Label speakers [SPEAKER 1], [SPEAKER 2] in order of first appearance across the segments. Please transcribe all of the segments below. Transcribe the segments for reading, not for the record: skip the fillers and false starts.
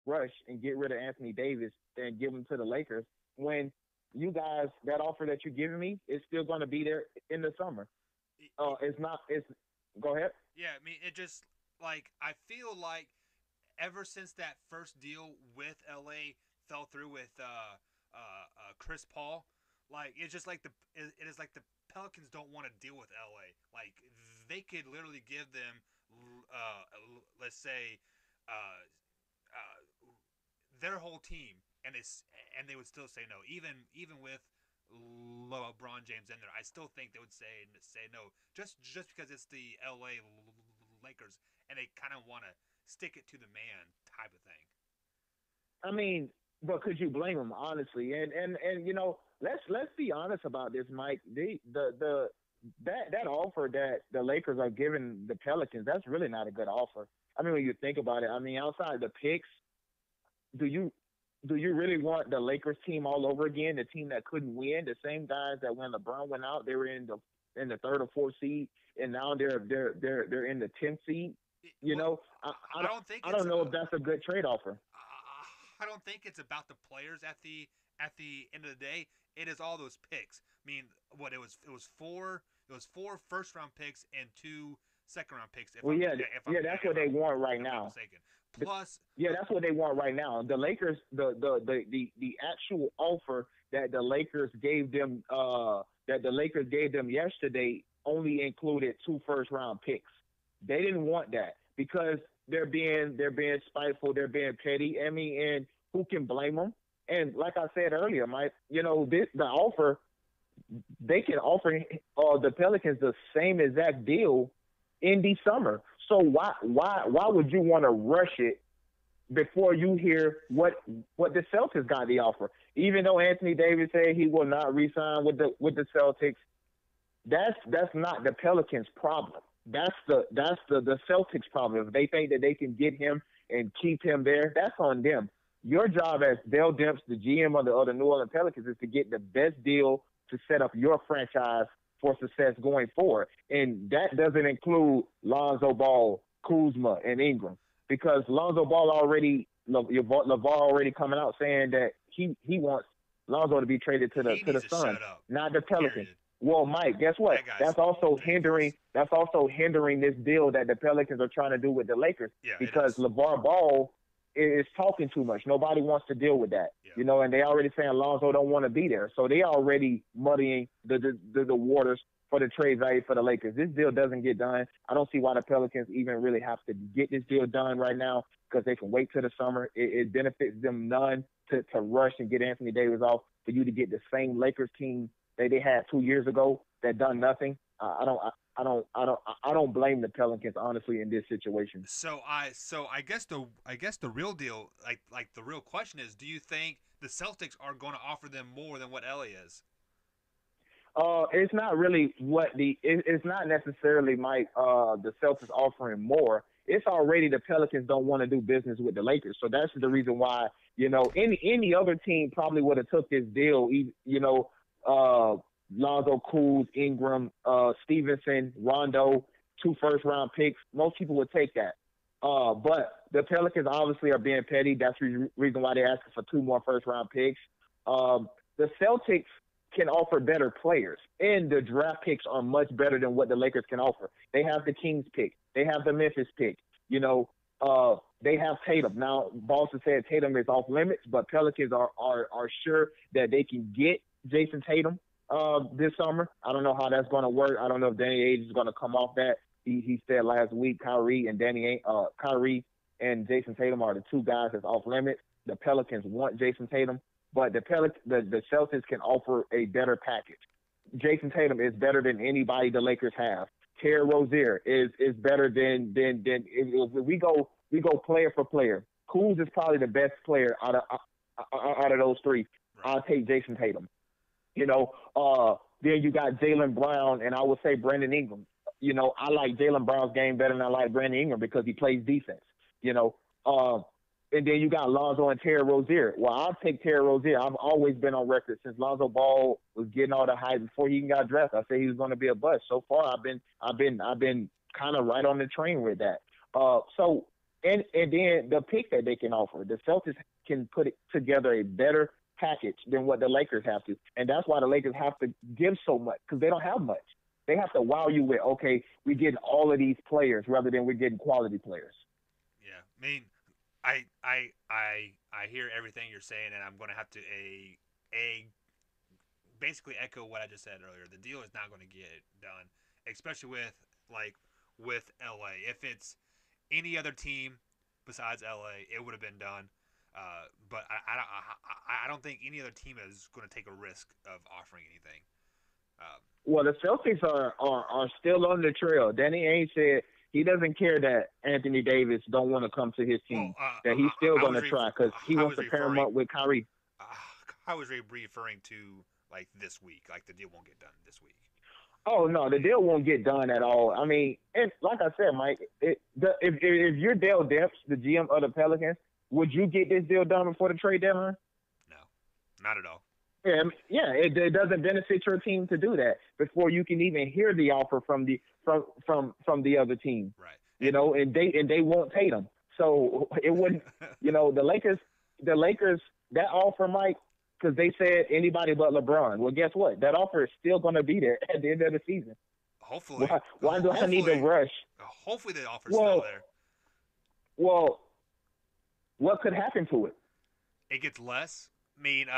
[SPEAKER 1] rush and get rid of Anthony Davis and give him to the Lakers when you guys that offer that you're giving me is still going to be there in the summer. It's not. It's go ahead.
[SPEAKER 2] Yeah, I mean, it just like I feel like ever since that first deal with LA fell through with Chris Paul, like it's just like it is like the Pelicans don't want to deal with LA. Like they could literally give them, uh, let's say, uh, their whole team, and and they would still say no. Even with LeBron James in there, I still think they would say no, just because it's the LA Lakers, and they kind of want to stick it to the man type of thing.
[SPEAKER 1] I mean, but could you blame them honestly? And let's be honest about this, Mike. The that offer that the Lakers are giving the Pelicans, that's really not a good offer. I mean, when you think about it, I mean, outside the picks, do you do you really want the Lakers team all over again? The team that couldn't win, the same guys that when LeBron went out, they were in the third or fourth seed, and now they're in the 10th seed. You
[SPEAKER 2] Well,
[SPEAKER 1] know,
[SPEAKER 2] I don't think
[SPEAKER 1] I
[SPEAKER 2] it's
[SPEAKER 1] don't know if that's a good trade offer.
[SPEAKER 2] I don't think it's about the players at the end of the day. It is all those picks. I mean, what it was four first round picks and two second round picks
[SPEAKER 1] Well, yeah, yeah, that's what they want right
[SPEAKER 2] if I'm not
[SPEAKER 1] now.
[SPEAKER 2] mistaken. Plus,
[SPEAKER 1] Yeah, that's what they want right now. The Lakers, the actual offer that the Lakers gave them yesterday only included two first round picks. They didn't want that because they're being spiteful, they're being petty. I mean, and who can blame them? And like I said earlier, Mike, the offer they can offer the Pelicans the same exact deal in December. So why would you want to rush it before you hear what the Celtics got the offer? Even though Anthony Davis said he will not resign with the Celtics, that's not the Pelicans' problem. That's the Celtics' problem. If they think that they can get him and keep him there, that's on them. Your job as Dell Demps, the GM of the New Orleans Pelicans, is to get the best deal to set up your franchise for success going forward, and that doesn't include Lonzo Ball, Kuzma, and Ingram, because Lonzo Ball already LeVar already coming out saying that he wants Lonzo to be traded to the
[SPEAKER 2] he
[SPEAKER 1] to
[SPEAKER 2] needs
[SPEAKER 1] the
[SPEAKER 2] to
[SPEAKER 1] Suns,
[SPEAKER 2] shut up.
[SPEAKER 1] not the Pelicans.
[SPEAKER 2] Period.
[SPEAKER 1] Well, Mike, guess what?
[SPEAKER 2] That guy's
[SPEAKER 1] That's also hindering.
[SPEAKER 2] ridiculous.
[SPEAKER 1] That's also hindering this deal that the Pelicans are trying to do with the Lakers
[SPEAKER 2] Yeah, it
[SPEAKER 1] because
[SPEAKER 2] is.
[SPEAKER 1] LeVar Ball is talking too much. Nobody wants to deal with that,
[SPEAKER 2] Yeah.
[SPEAKER 1] and they already saying Lonzo don't want to be there, so they already muddying the waters for the trade value for the Lakers. This deal doesn't get done. I don't see why the Pelicans even really have to get this deal done right now because they can wait till the summer. It benefits them none to rush and get Anthony Davis off for you to get the same Lakers team that they had 2 years ago that done nothing. I don't blame the Pelicans honestly in this situation.
[SPEAKER 2] I guess the real deal, like the real question is, do you think the Celtics are going to offer them more than what LA is?
[SPEAKER 1] It's not really it's not necessarily the Celtics offering more. It's already the Pelicans don't want to do business with the Lakers, so that's the reason why any other team probably would have took this deal. Uh, Lonzo, Kuz, Ingram, Stevenson, Rondo, two first round picks. Most people would take that. But the Pelicans obviously are being petty. That's the reason why they're asking for two more first round picks. The Celtics can offer better players, and the draft picks are much better than what the Lakers can offer. They have the Kings pick, they have the Memphis pick. They have Tatum. Now, Boston said Tatum is off limits, but Pelicans are sure that they can get Jason Tatum this summer. I don't know how that's going to work. I don't know if Danny Ainge is going to come off that. He said last week Kyrie and Jason Tatum are the two guys that's off limits. The Pelicans want Jason Tatum, but the Celtics can offer a better package. Jason Tatum is better than anybody the Lakers have. Terry Rozier is better than if we go player for player. Kuz is probably the best player out of those three.
[SPEAKER 2] Right.
[SPEAKER 1] I'll take Jason Tatum. You know, then you got Jalen Brown, and I would say Brandon Ingram. I like Jalen Brown's game better than I like Brandon Ingram because he plays defense. You know, uh, and then you got Lonzo and Terry Rozier. Well, I'll take Terry Rozier. I've always been on record since Lonzo Ball was getting all the hype before he even got drafted. I said he was going to be a bust. So far, I've been kind of right on the train with that. So. and then the pick that they can offer. The Celtics can put it together a better package than what the Lakers have to, and that's why the Lakers have to give so much because they don't have much. They have to wow you with, okay, we're getting all of these players rather than we're getting quality players.
[SPEAKER 2] Yeah, I mean, I hear everything you're saying, and I'm going to have to a basically echo what I just said earlier. The deal is not going to get done, especially with LA. If it's any other team besides LA, it would have been done. But I don't think any other team is going to take a risk of offering anything.
[SPEAKER 1] Well, the Celtics are still on the trail. Danny Ainge said he doesn't care that Anthony Davis don't want to come to his team.
[SPEAKER 2] Well,
[SPEAKER 1] That he's still going to try because he
[SPEAKER 2] I
[SPEAKER 1] wants
[SPEAKER 2] was
[SPEAKER 1] to pair him
[SPEAKER 2] referring.
[SPEAKER 1] up with Kyrie.
[SPEAKER 2] Uh, I was referring to like this week. Like the deal won't get done this week.
[SPEAKER 1] Oh no, the deal won't get done at all. I mean, and like I said, Mike, if you're Dale Demps, the GM of the Pelicans, would you get this deal done before the trade deadline?
[SPEAKER 2] No, not at all.
[SPEAKER 1] Yeah, it doesn't benefit your team to do that before you can even hear the offer from the other team.
[SPEAKER 2] Right.
[SPEAKER 1] And they won't pay them. So it wouldn't. The Lakers that offer, Mike, because they said anybody but LeBron. Well, guess what? That offer is still going to be there at the end of the season.
[SPEAKER 2] Hopefully.
[SPEAKER 1] Why do I need to rush?
[SPEAKER 2] Hopefully the offer's still there.
[SPEAKER 1] Well, what could happen to it?
[SPEAKER 2] It gets less. I mean,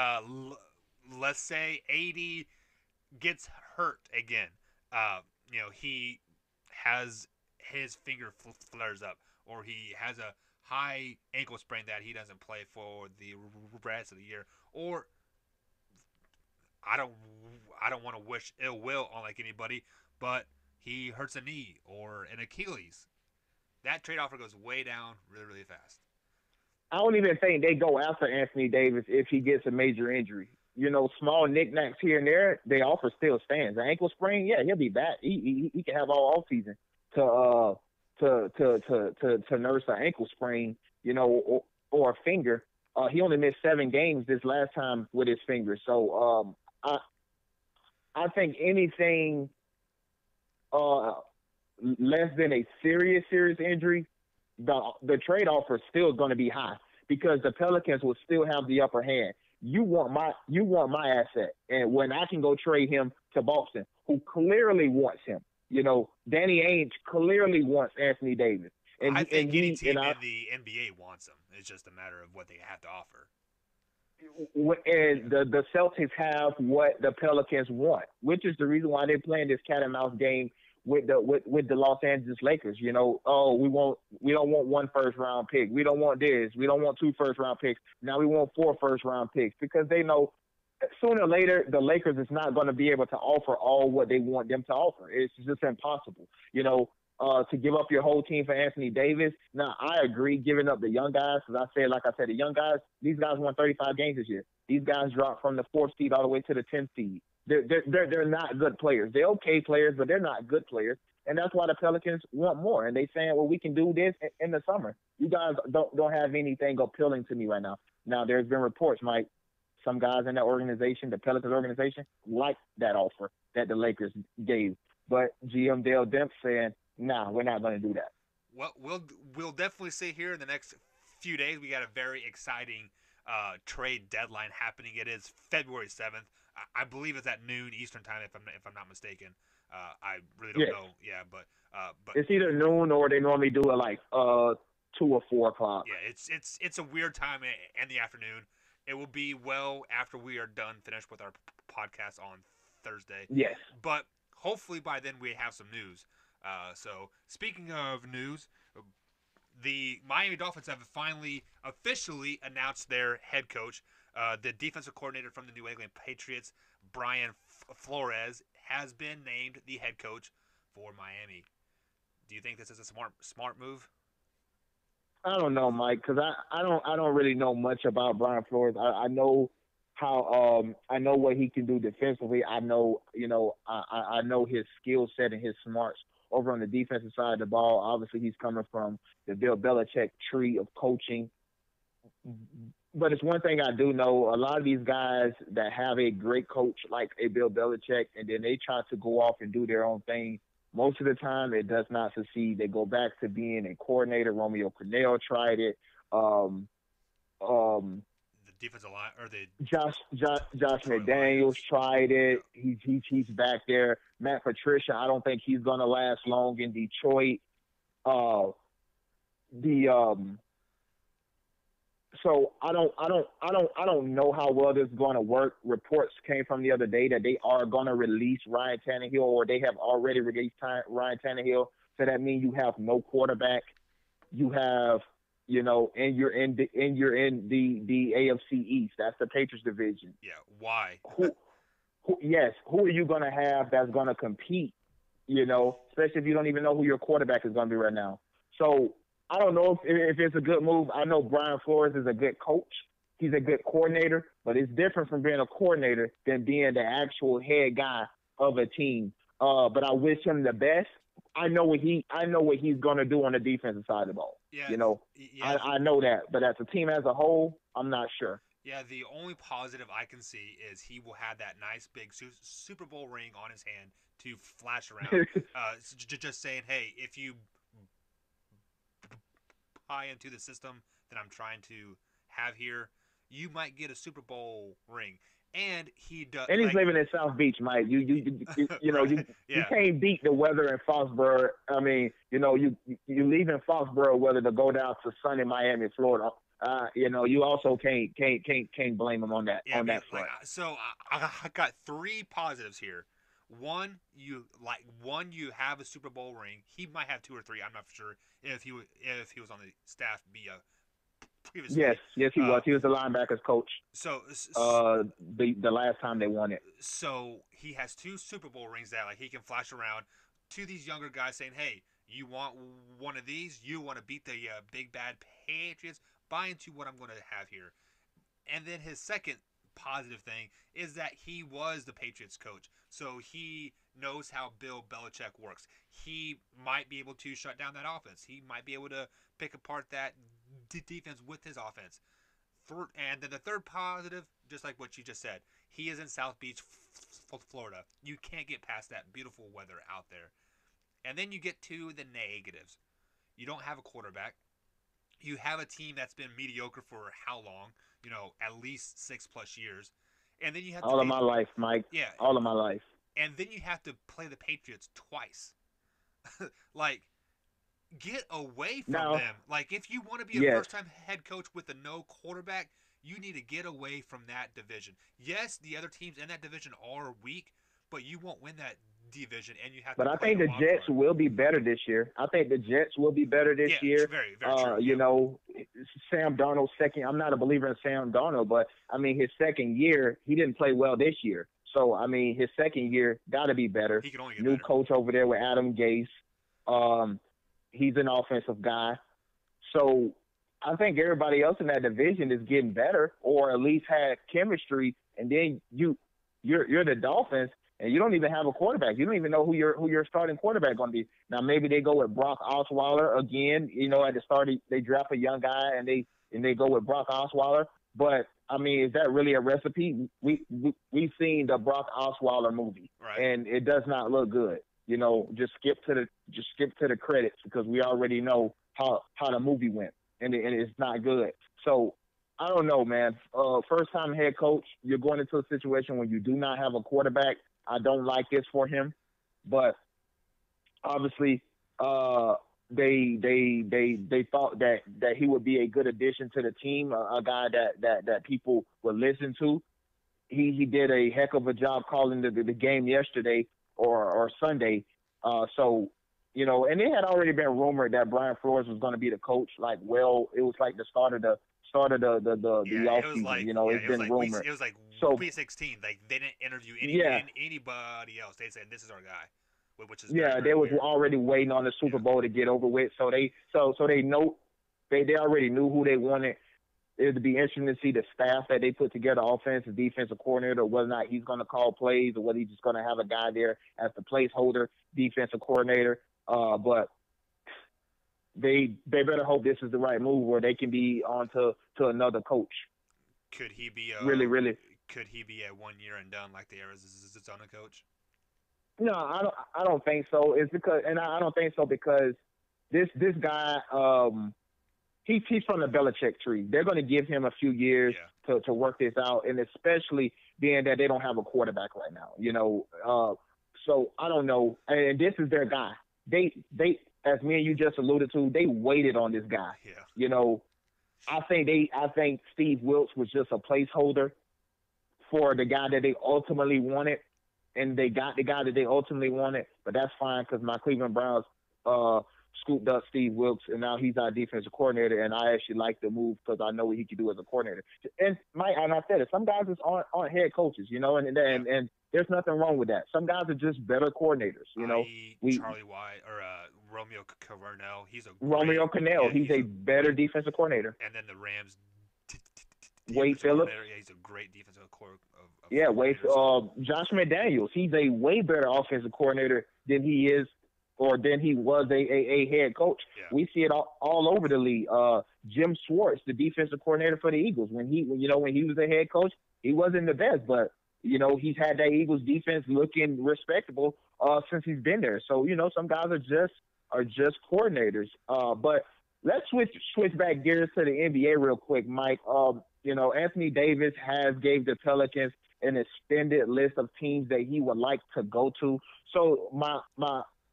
[SPEAKER 2] let's say AD gets hurt again. He has his finger flares up, or he has a high ankle sprain that he doesn't play for the rest of the year, or I don't want to wish ill will on like anybody, but he hurts a knee or an Achilles. That trade offer goes way down really, really fast.
[SPEAKER 1] I don't even think they go after Anthony Davis if he gets a major injury. Small knickknacks here and there, the offer still stands. An ankle sprain, yeah, he'll be back. He can have all season to nurse an ankle sprain, or a finger. He only missed 7 games this last time with his finger. So I think anything less than a serious injury, the trade offer is still going to be high because the Pelicans will still have the upper hand. You want my asset, and when I can go trade him to Boston, who clearly wants him. Danny Ainge clearly wants Anthony Davis.
[SPEAKER 2] And I think any team in the NBA wants him. It's just a matter of what they have to offer.
[SPEAKER 1] And the Celtics have what the Pelicans want, which is the reason why they're playing this cat and mouse game with the Los Angeles Lakers. We don't want 1 first-round pick. We don't want this. We don't want 2 first-round picks. Now we want 4 first-round picks because they know sooner or later the Lakers is not going to be able to offer all what they want them to offer. It's just impossible. To give up your whole team for Anthony Davis. Now, I agree giving up the young guys because like I said, the young guys, these guys won 35 games this year. These guys dropped from the 4th seed all the way to the 10th seed. They're not good players. They're okay players, but they're not good players. And that's why the Pelicans want more. And they saying, well, we can do this in the summer. You guys don't have anything appealing to me right now. Now, there's been reports, Mike, some guys in that organization, the Pelicans organization, like that offer that the Lakers gave. But GM Dale Demps saying, nah, we're not going to do that.
[SPEAKER 2] Well, we'll definitely see here in the next few days. We got a very exciting trade deadline happening. It is February 7th. I believe it's at noon Eastern time, if I'm not mistaken. I really don't know. Yeah, but
[SPEAKER 1] it's either noon or they normally do it like 2 or 4 o'clock.
[SPEAKER 2] Yeah, it's a weird time in the afternoon. It will be well after we are finished with our podcast on Thursday.
[SPEAKER 1] Yes,
[SPEAKER 2] but hopefully by then we have some news. So speaking of news, the Miami Dolphins have finally officially announced their head coach. The defensive coordinator from the New England Patriots, Brian Flores, has been named the head coach for Miami. Do you think this is a smart move?
[SPEAKER 1] I don't know, Mike, because I don't really know much about Brian Flores. I know how I know what he can do defensively. I know I know his skill set and his smarts over on the defensive side of the ball. Obviously, he's coming from the Bill Belichick tree of coaching. But it's one thing I do know, a lot of these guys that have a great coach like a Bill Belichick, and then they try to go off and do their own thing, Most of the time, it does not succeed. They go back to being a coordinator. Romeo Cornell tried it. Um, um,
[SPEAKER 2] The defensive line or the
[SPEAKER 1] Josh
[SPEAKER 2] Detroit
[SPEAKER 1] McDaniels
[SPEAKER 2] Lions.
[SPEAKER 1] tried
[SPEAKER 2] Yeah.
[SPEAKER 1] it. He's back there. Matt Patricia, I don't think he's gonna last long in Detroit. Uh, the So I don't know how well this is going to work. Reports came from the other day that they are going to release Ryan Tannehill, or they have already released Ryan Tannehill. So that means you have no quarterback. You have, and you're in the AFC East. That's the Patriots division.
[SPEAKER 2] Yeah. Why?
[SPEAKER 1] Who, yes, who are you going to have that's going to compete? Especially if you don't even know who your quarterback is going to be right now. So I don't know if it's a good move. I know Brian Flores is a good coach. He's a good coordinator, but it's different from being a coordinator than being the actual head guy of a team. But I wish him the best. I know what he's gonna do on the defensive side of the ball.
[SPEAKER 2] Yeah.
[SPEAKER 1] You know,
[SPEAKER 2] Yeah.
[SPEAKER 1] I know that. But as a team as a whole, I'm not sure.
[SPEAKER 2] Yeah, the only positive I can see is he will have that nice big Super Bowl ring on his hand to flash around. Just saying, hey, if you buy into the system that I'm trying to have here, you might get a Super Bowl ring. And he does.
[SPEAKER 1] And he's
[SPEAKER 2] Like,
[SPEAKER 1] living in South Beach, Mike. You
[SPEAKER 2] yeah,
[SPEAKER 1] can't beat the weather in Foxborough. I mean, you leave in Foxborough weather to go down to sunny Miami, Florida. You also can't blame him on that
[SPEAKER 2] yeah. I mean,
[SPEAKER 1] front.
[SPEAKER 2] so I got three positives here. One, you have a Super Bowl ring. He might have two or three. I'm not sure if he was on the staff previously.
[SPEAKER 1] Yes, he
[SPEAKER 2] Uh,
[SPEAKER 1] was. He was the linebackers coach.
[SPEAKER 2] so
[SPEAKER 1] The last time they won it.
[SPEAKER 2] so he has two Super Bowl rings that like he can flash around to these younger guys, saying, "Hey, you want one of these? You want to beat the big bad Patriots? Buy into what I'm going to have here." And then his second positive thing is that he was the Patriots coach, so he knows how Bill Belichick works. He might be able to shut down that offense. He might be able to pick apart that defense with his offense. And then the third positive, just like what you just said, he is in South Beach, Florida. You can't get past that beautiful weather out there. And then you get to the negatives. You don't have a quarterback. You have a team that's been mediocre for how long? At least 6+ years. And then you have to
[SPEAKER 1] All of
[SPEAKER 2] pay.
[SPEAKER 1] my life, Mike.
[SPEAKER 2] Yeah,
[SPEAKER 1] All of my life.
[SPEAKER 2] and then you have to play the Patriots twice. Like, get away from
[SPEAKER 1] Now,
[SPEAKER 2] them. Like, if you want to be a
[SPEAKER 1] yes,
[SPEAKER 2] first-time head coach with a no quarterback, you need to get away from that division. Yes, the other teams in that division are weak, but you won't win that division, and you have to
[SPEAKER 1] but I
[SPEAKER 2] play
[SPEAKER 1] think
[SPEAKER 2] the
[SPEAKER 1] the
[SPEAKER 2] wild
[SPEAKER 1] Jets
[SPEAKER 2] card.
[SPEAKER 1] will be better this year. I think the Jets will be better this
[SPEAKER 2] Yeah,
[SPEAKER 1] year.
[SPEAKER 2] very, very true.
[SPEAKER 1] You
[SPEAKER 2] Yep.
[SPEAKER 1] know, Sam Darnold's second. I'm not a believer in Sam Darnold, but I mean, his second year, he didn't play well this year. So I mean, his second year got to be better.
[SPEAKER 2] He can only get
[SPEAKER 1] New
[SPEAKER 2] better.
[SPEAKER 1] coach over there with Adam Gase. Um, he's an offensive guy. So I think everybody else in that division is getting better, or at least had chemistry. And then you're the Dolphins, and you don't even have a quarterback. You don't even know who your starting quarterback going to be. Now maybe they go with Brock Osweiler again. At the start they draft a young guy and they go with Brock Osweiler. But I mean, is that really a recipe? We've seen the Brock Osweiler movie,
[SPEAKER 2] Right.
[SPEAKER 1] and it does not look good. Just skip to the credits because we already know how the movie went, and it's not good. So I don't know, man. First time head coach, you're going into a situation when you do not have a quarterback. I don't like this for him, but obviously, they thought that he would be a good addition to the team, a guy that people would listen to. He did a heck of a job calling the game yesterday or Sunday. So and it had already been rumored that Brian Flores was going to be the coach. It was like the the
[SPEAKER 2] Yeah,
[SPEAKER 1] off
[SPEAKER 2] it was
[SPEAKER 1] season.
[SPEAKER 2] like
[SPEAKER 1] It's been rumored.
[SPEAKER 2] it was like
[SPEAKER 1] So
[SPEAKER 2] week 16. Like they didn't interview
[SPEAKER 1] yeah,
[SPEAKER 2] anybody else. They said this is our guy, which is very,
[SPEAKER 1] yeah,
[SPEAKER 2] very
[SPEAKER 1] they was
[SPEAKER 2] weird.
[SPEAKER 1] already waiting on the Super
[SPEAKER 2] Yeah.
[SPEAKER 1] Bowl to get over with. So they know they already knew who they wanted. It would be interesting to see the staff that they put together, offensive, defensive coordinator, whether or not he's going to call plays or whether he's just going to have a guy there as the placeholder, defensive coordinator. But they better hope this is the right move where they can be on to another coach.
[SPEAKER 2] Could he be
[SPEAKER 1] Really, really.
[SPEAKER 2] a 1 year and done like the Arizona coach?
[SPEAKER 1] No, I don't think so. It's because, and I don't think so because this guy, he's from the Belichick tree. They're going to give him a few years
[SPEAKER 2] Yeah.
[SPEAKER 1] to work this out, and especially being that they don't have a quarterback right now. So I don't know. And this is their guy. They as me and you just alluded to, they waited on this guy.
[SPEAKER 2] Yeah.
[SPEAKER 1] You know, I think Steve Wilkes was just a placeholder for the guy that they ultimately wanted, and they got the guy that they ultimately wanted. But that's fine because my Cleveland Browns uh, scooped up Steve Wilkes, and now he's our defensive coordinator. And I actually like the move because I know what he can do as a coordinator. And I said it, some guys just aren't head coaches,
[SPEAKER 2] Yeah.
[SPEAKER 1] and there's nothing wrong with that. Some guys are just better coordinators.
[SPEAKER 2] I.e.
[SPEAKER 1] We
[SPEAKER 2] Charlie White or Romeo Caverno. He's a great.
[SPEAKER 1] Romeo Cannell,
[SPEAKER 2] Yeah,
[SPEAKER 1] he's
[SPEAKER 2] he's
[SPEAKER 1] a
[SPEAKER 2] a
[SPEAKER 1] better
[SPEAKER 2] great.
[SPEAKER 1] defensive coordinator.
[SPEAKER 2] And then the Rams
[SPEAKER 1] Wade
[SPEAKER 2] defensive
[SPEAKER 1] Phillips.
[SPEAKER 2] coordinator. Yeah, he's a great defensive
[SPEAKER 1] Yeah, Wade.
[SPEAKER 2] coordinator. So
[SPEAKER 1] Josh McDaniels. He's a way better offensive coordinator than he is, or than he was a head coach.
[SPEAKER 2] yeah.
[SPEAKER 1] We see it all over the league. Jim Schwartz, the defensive coordinator for the Eagles, when he was a head coach, he wasn't the best, but he's had that Eagles defense looking respectable since he's been there. So some guys are just coordinators. But let's switch back gears to the NBA real quick, Mike. Anthony Davis has gave the Pelicans an extended list of teams that he would like to go to. So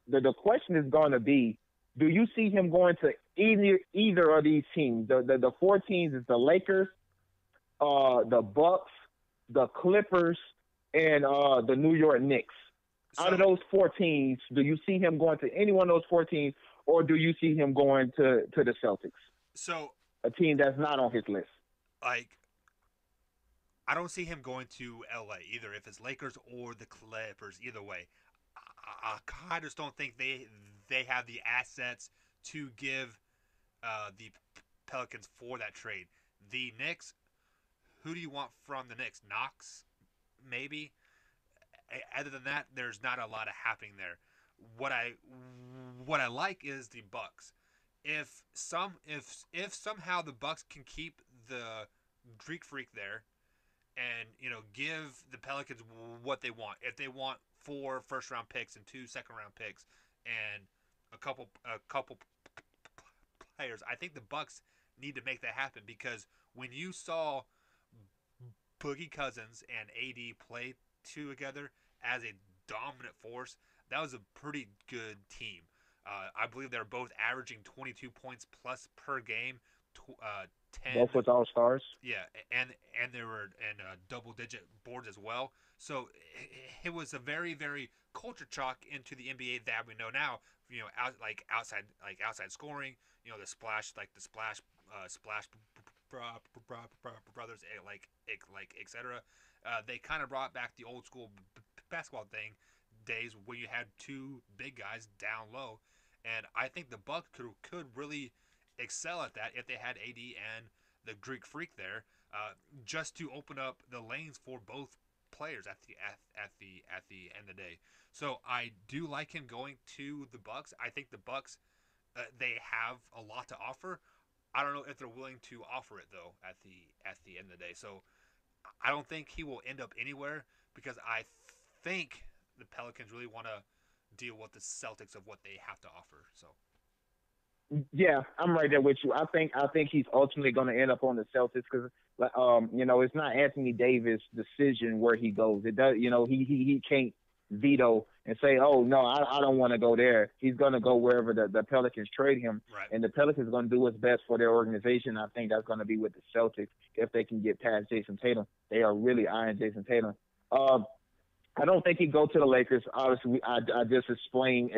[SPEAKER 1] the question is going to be, do you see him going to either of these teams? The four teams is the Lakers, the Bucks, the Clippers, and the New York Knicks. Out of
[SPEAKER 2] So
[SPEAKER 1] those four teams, do you see him going to any one of those four teams, or do you see him going to the Celtics,
[SPEAKER 2] so
[SPEAKER 1] a team that's not on his list?
[SPEAKER 2] like I don't see him going to LA either if it's Lakers or the Clippers. Either way, I just don't think they have the assets to give the Pelicans for that trade. The Knicks, who do you want from the Knicks? Knox, maybe. Other than that, there's not a lot of happening there. What I what I like is the Bucks. If somehow the Bucks can keep the Greek Freak there, and give the Pelicans what they want. If they want 4 first round picks and 2 second round picks and a couple players, I think the Bucks need to make that happen because when you saw Boogie Cousins and AD play together as a dominant force, that was a pretty good team. I believe they're both averaging 22 points plus per game, 10.
[SPEAKER 1] Both with all stars.
[SPEAKER 2] Yeah, and there were and double digit boards as well. So it was a very very culture shock into the NBA that we know now. Outside scoring. The splash brothers, like etc. They kind of brought back the old school basketball thing days when you had two big guys down low, and I think the Bucks could really excel at that if they had AD and the Greek Freak there, just to open up the lanes for both players at the end of the day. So I do like him going to the Bucks. I think the Bucks, they have a lot to offer. I don't know if they're willing to offer it though at the end of the day. So I don't think he will end up anywhere because I think the Pelicans really want to deal with the Celtics of what they have to offer. So
[SPEAKER 1] Yeah, I'm right there with you. I think he's ultimately going to end up on the Celtics because, it's not Anthony Davis' decision where he goes. It does, he can't veto and say, oh no, I don't want to go there. He's going to go wherever the Pelicans trade him,
[SPEAKER 2] right,
[SPEAKER 1] and the Pelicans are going to do what's best for their organization. I think that's going to be with the Celtics if they can get past Jason Tatum. They are really eyeing Jason Tatum. Um, I don't think he'd go to the Lakers. Obviously, I just explain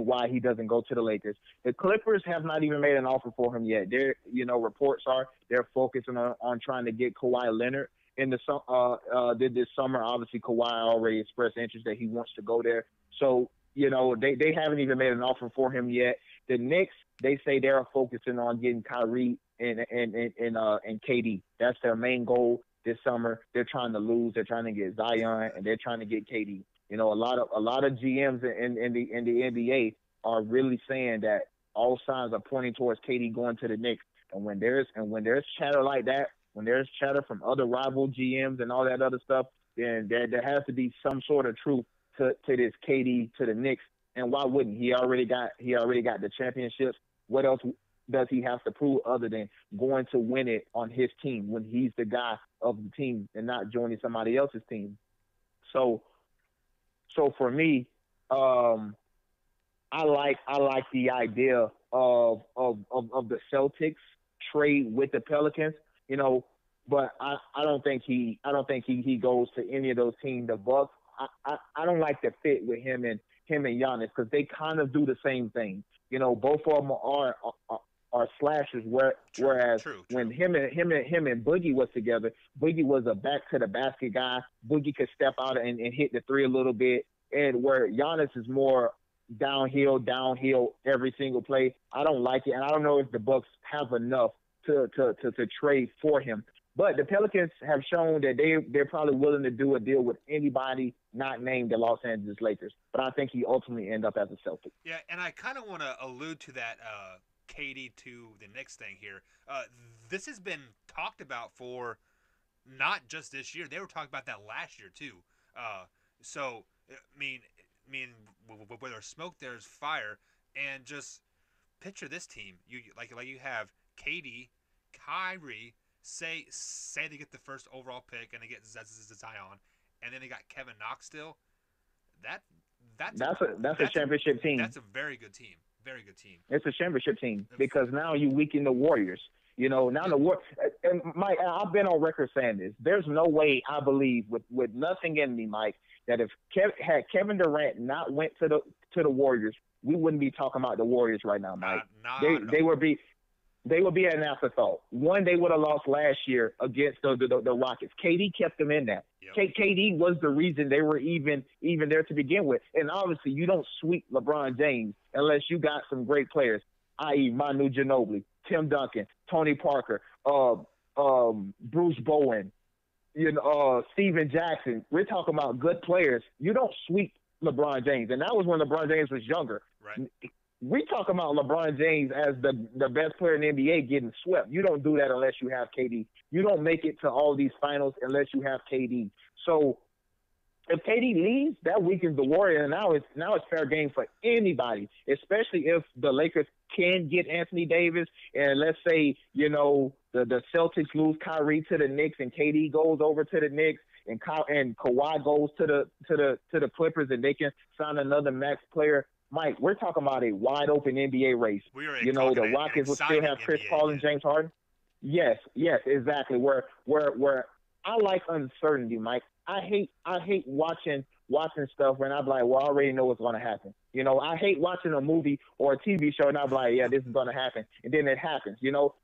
[SPEAKER 1] why he doesn't go to the Lakers. The Clippers have not even made an offer for him yet. Reports are they're focusing on trying to get Kawhi Leonard in this summer. Obviously, Kawhi already expressed interest that he wants to go there. So they haven't even made an offer for him yet. The Knicks, they say they're focusing on getting Kyrie and KD. That's their main goal this summer. They're trying to lose. They're trying to get Zion, and they're trying to get KD. A lot of GMs in the NBA are really saying that all signs are pointing towards KD going to the Knicks. And when there's chatter like that, when there's chatter from other rival GMs and all that other stuff, then there has to be some sort of truth to this KD to the Knicks. And why wouldn't he? Already got the championships. What else does he have to prove other than going to win it on his team when he's the guy of the team and not joining somebody else's team? So for me, I like the idea of the Celtics trade with the Pelicans, but I don't think he goes to any of those teams. The Bucks, I don't like the fit with him and Giannis because they kind of do the same thing. Both of them are slashers. Whereas when him and Boogie was together, Boogie was a back to the basket guy. Boogie could step out and hit the three a little bit, and where Giannis is more downhill every single play. I don't like it, and I don't know if the Bucks have enough to trade for him. But the Pelicans have shown that they're probably willing to do a deal with anybody not named the Los Angeles Lakers. But I think he ultimately end up as a Celtic.
[SPEAKER 2] Yeah, and I kind of want to allude to that KD to the Knicks thing here. This has been talked about for not just this year. They were talking about that last year too. So I mean, where there's smoke, there's fire, and just picture this team. You have KD, Kyrie. Say they get the first overall pick and they get Zion, and then they got Kevin Knox still. That's
[SPEAKER 1] a championship team.
[SPEAKER 2] That's a very good team. Very good team.
[SPEAKER 1] It's a championship team because now you weaken the Warriors. Now the and Mike, I've been on record saying this. There's no way I believe with nothing in me, Mike, that if had Kevin Durant not went to the Warriors, we wouldn't be talking about the Warriors right now, Mike. They would be an afterthought. One, they would have lost last year against the Rockets. KD kept them in that. Yep. KD was the reason they were even there to begin with. And obviously, you don't sweep LeBron James unless you got some great players, i.e. Manu Ginobili, Tim Duncan, Tony Parker, Bruce Bowen, Steven Jackson. We're talking about good players. You don't sweep LeBron James. And that was when LeBron James was younger.
[SPEAKER 2] Right.
[SPEAKER 1] We talk about LeBron James as the best player in the NBA getting swept. You don't do that unless you have KD. You don't make it to all these finals unless you have KD. So if KD leaves, that weakens the Warriors. And now it's fair game for anybody, especially if the Lakers can get Anthony Davis. And let's say, the Celtics lose Kyrie to the Knicks and KD goes over to the Knicks and Kawhi goes to the Clippers and they can sign another max player. Mike, we're talking about a wide open NBA race. The Rockets will still have Chris Paul and James Harden. Yes, exactly. Where I like uncertainty, Mike. I hate watching stuff when I'm like, well, I already know what's going to happen. I hate watching a movie or a TV show and I'm like, yeah, this is going to happen, and then it happens.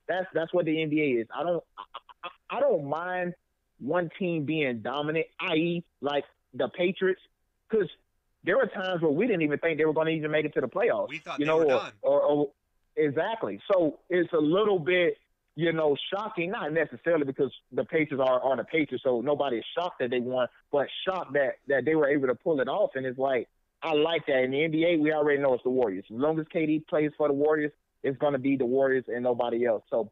[SPEAKER 1] That's what the NBA is. I don't mind one team being dominant, i.e., like the Patriots, because there were times where we didn't even think they were going to even make it to the playoffs.
[SPEAKER 2] We thought they were done.
[SPEAKER 1] Exactly. So it's a little bit, shocking, not necessarily because the Patriots are the Patriots, so nobody is shocked that they won, but shocked that they were able to pull it off. And it's like, I like that. In the NBA, we already know it's the Warriors. As long as KD plays for the Warriors, it's going to be the Warriors and nobody else. So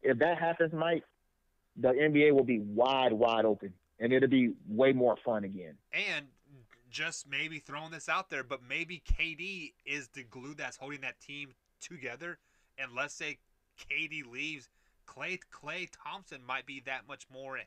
[SPEAKER 1] if that happens, Mike, the NBA will be wide open, and it'll be way more fun again.
[SPEAKER 2] And just maybe throwing this out there, but maybe KD is the glue that's holding that team together. And let's say KD leaves, Klay Thompson might be that much more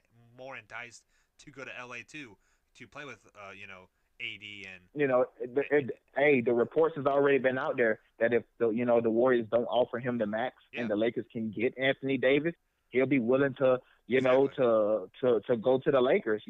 [SPEAKER 2] enticed to go to LA too, to play with AD and
[SPEAKER 1] the reports has already been out there that if the Warriors don't offer him the max and the Lakers can get Anthony Davis, he'll be willing to to go to the Lakers.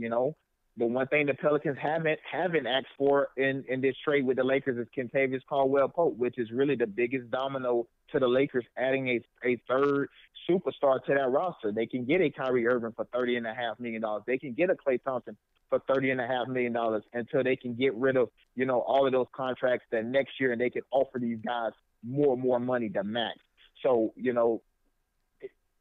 [SPEAKER 1] The one thing the Pelicans haven't asked for in this trade with the Lakers is Kentavious Caldwell-Pope, which is really the biggest domino to the Lakers, adding a third superstar to that roster. They can get a Kyrie Irving for $30.5 million. They can get a Klay Thompson for $30.5 million until they can get rid of, all of those contracts that next year, and they can offer these guys more money to max. So,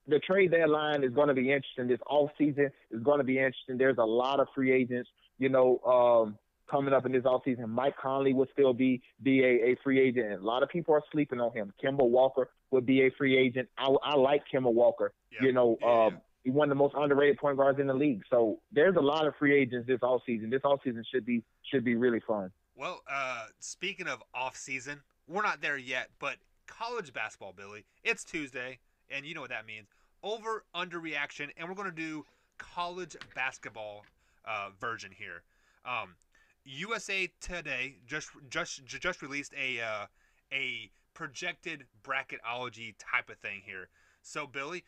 [SPEAKER 1] the trade deadline is going to be interesting. This offseason is going to be interesting. There's a lot of free agents, coming up in this offseason. Mike Conley will still be a free agent. And a lot of people are sleeping on him. Kemba Walker would be a free agent. I like Kemba Walker. one of the most underrated point guards in the league. So there's a lot of free agents this offseason. This offseason should be really fun.
[SPEAKER 2] Well, speaking of off season, we're not there yet, but college basketball, Billy. It's Tuesday, and you know what that means. Over under reaction, and we're going to do college basketball version here. USA Today just released a projected bracketology type of thing here. So Billy,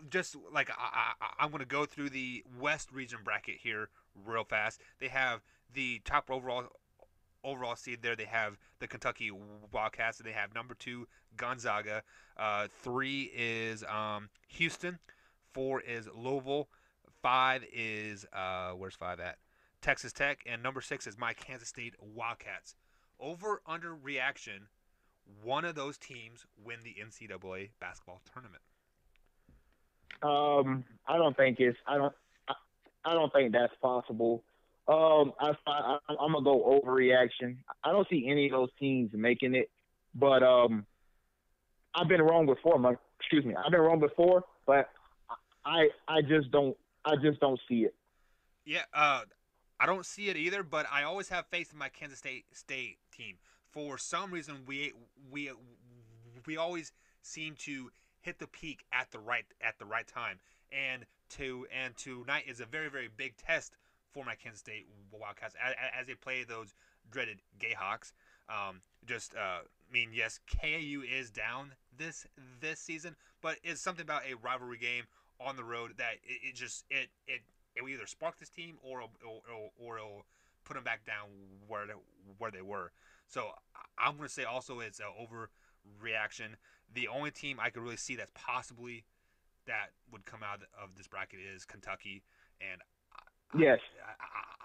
[SPEAKER 2] just like I'm going to go through the West region bracket here real fast. They have the top overall seed there. They have the Kentucky Wildcats. And they have number 2 Gonzaga. 3 is Houston. 4 is Louisville. 5 is where's 5 at? Texas Tech, and number 6 is my Kansas State Wildcats. Over under reaction, one of those teams win the NCAA basketball tournament.
[SPEAKER 1] I don't think it's I don't think that's possible. I'm gonna go overreaction. I don't see any of those teams making it, but I've been wrong before. I've been wrong before, but I just don't see it.
[SPEAKER 2] Yeah, I don't see it either, but I always have faith in my Kansas State team. For some reason, we always seem to hit the peak at the right time, and tonight is a very, very big test for my Kansas State Wildcats as they play those dreaded Jayhawks. Yes, KU is down this season, but it's something about a rivalry game on the road that it will either spark this team or it'll put them back down where they were. So I'm going to say also it's an overreaction. The only team I could really see that's possibly that would come out of this bracket is Kentucky, and
[SPEAKER 1] yes,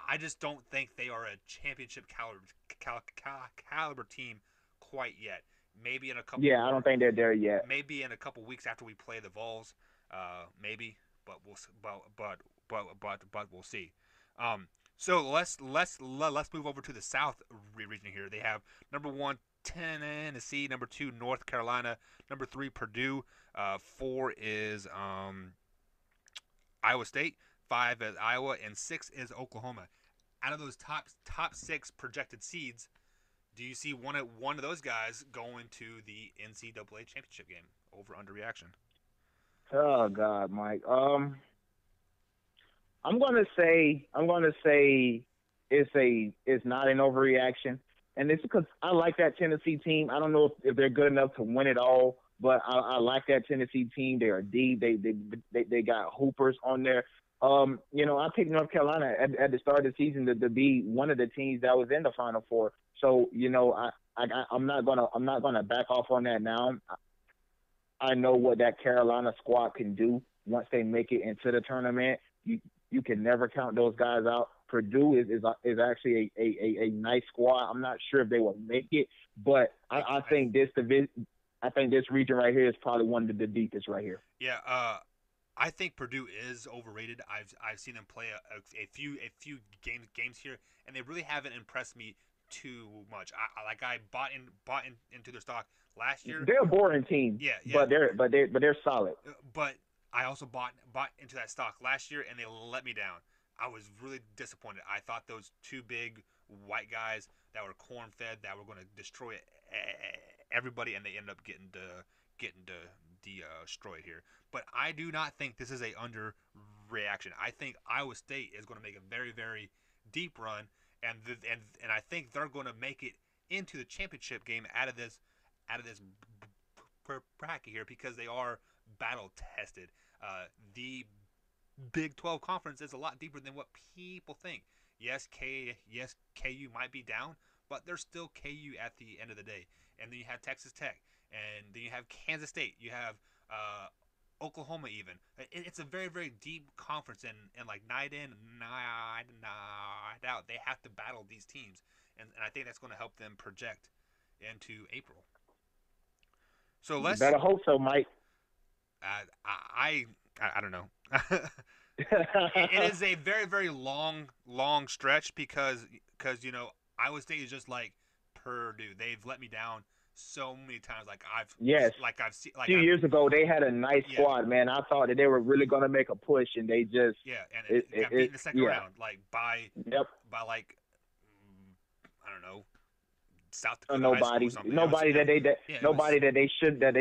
[SPEAKER 2] I just don't think they are a championship caliber team quite yet. Maybe in a couple.
[SPEAKER 1] Yeah, I don't think they're there yet.
[SPEAKER 2] Maybe in a couple weeks after we play the Vols, maybe, but we'll see. So let's move over to the South region here. They have number 1 Tennessee, number 2 North Carolina, number 3 Purdue, 4 is Iowa State, 5 is Iowa, and 6 is Oklahoma. Out of those top 6 projected seeds, do you see one of those guys going to the NCAA championship game? Over under reaction.
[SPEAKER 1] Oh God, Mike. I'm gonna say it's not an overreaction, and it's because I like that Tennessee team. I don't know if they're good enough to win it all, but I like that Tennessee team. They are deep. They got hoopers on there. I picked North Carolina at the start of the season to be one of the teams that was in the Final Four. So I'm not gonna back off on that now. I know what that Carolina squad can do once they make it into the tournament. You can never count those guys out. Purdue is actually a nice squad. I'm not sure if they will make it, but I think this region right here is probably one of the deepest right here.
[SPEAKER 2] Yeah, I think Purdue is overrated. I've seen them play a few games here, and they really haven't impressed me too much. I bought into their stock last year.
[SPEAKER 1] They're a boring team.
[SPEAKER 2] Yeah.
[SPEAKER 1] But they're solid.
[SPEAKER 2] But I also bought into that stock last year, and they let me down. I was really disappointed. I thought those 2 big white guys that were corn-fed that were going to destroy everybody, and they ended up getting destroyed here. But I do not think this is a underreaction. I think Iowa State is going to make a very, very deep run, and I think they're going to make it into the championship game out of this bracket here because they are battle tested. The Big 12 conference is a lot deeper than what people think. Yes, KU might be down, but they're still KU at the end of the day. And then you have Texas Tech, and then you have Kansas State. You have Oklahoma even. It's a very, very deep conference, and like night in, night out, they have to battle these teams. And I think that's going to help them project into April. So let's.
[SPEAKER 1] You better hope so, Mike.
[SPEAKER 2] I don't know. It is a very, very long stretch because Iowa State is just like Purdue. They've let me down so many times.
[SPEAKER 1] Yes.
[SPEAKER 2] I've seen
[SPEAKER 1] A few years ago, they had a nice
[SPEAKER 2] yeah,
[SPEAKER 1] squad, man. I thought that they were really going to make a push, and they just,
[SPEAKER 2] yeah, and it got beat in the second
[SPEAKER 1] yeah.
[SPEAKER 2] round, like by
[SPEAKER 1] Yep.
[SPEAKER 2] like I don't know, South Dakota High School or
[SPEAKER 1] Nobody,
[SPEAKER 2] something. It was yeah, it was
[SPEAKER 1] nobody that they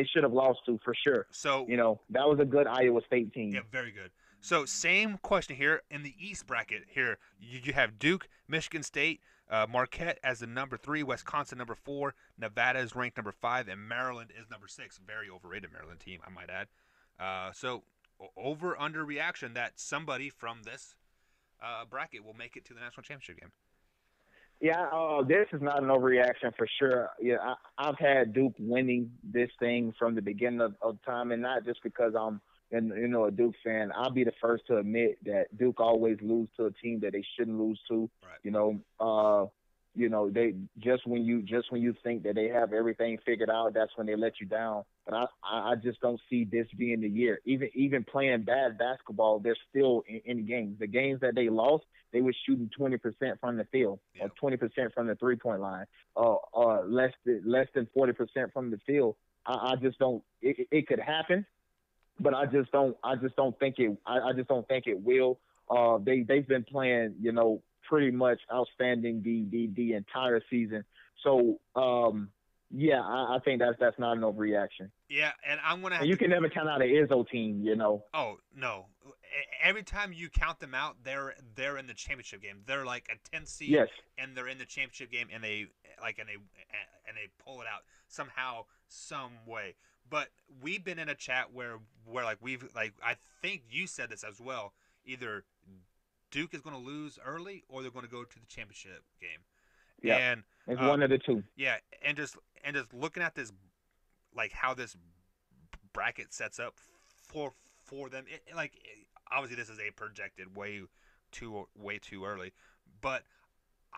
[SPEAKER 1] should have lost to for sure.
[SPEAKER 2] so
[SPEAKER 1] That was a good Iowa State
[SPEAKER 2] yeah,
[SPEAKER 1] team.
[SPEAKER 2] very good. So same question here in the East bracket. Here you have Duke, Michigan State, Marquette as the number 3, Wisconsin number 4, Nevada is ranked number 5, and Maryland is number 6. Very overrated Maryland team, I might add. So over under reaction that somebody from this bracket will make it to the national championship game.
[SPEAKER 1] Yeah, this is not an overreaction for sure. Yeah, I've had Duke winning this thing from the beginning of time, and not just because I'm, a Duke fan. I'll be the first to admit that Duke always lose to a team that they shouldn't lose to.
[SPEAKER 2] Right.
[SPEAKER 1] They just when you think that they have everything figured out, that's when they let you down. But I just don't see this being the year. Even playing bad basketball, they're still in the games. The games that they lost, they were shooting 20% from the field, or 20% from the 3-point line, less than 40% from the field. I just don't. It could happen, but I just don't think it. I just don't think it will. They've been playing, pretty much outstanding the entire season. So yeah, I think that's not an overreaction.
[SPEAKER 2] Yeah, and I'm gonna.
[SPEAKER 1] And you can never count out an Izzo team,
[SPEAKER 2] Oh no! Every time you count them out, they're in the championship game. They're like a 10 seed,
[SPEAKER 1] yes,
[SPEAKER 2] and they're in the championship game, and they pull it out somehow, some way. But we've been in a chat where like I think you said this as well. Either Duke is going to lose early, or they're going to go to the championship game.
[SPEAKER 1] Yeah,
[SPEAKER 2] and
[SPEAKER 1] it's one of the two.
[SPEAKER 2] Yeah, and just looking at this, like how this bracket sets up for them. Obviously this is a projected way too early, but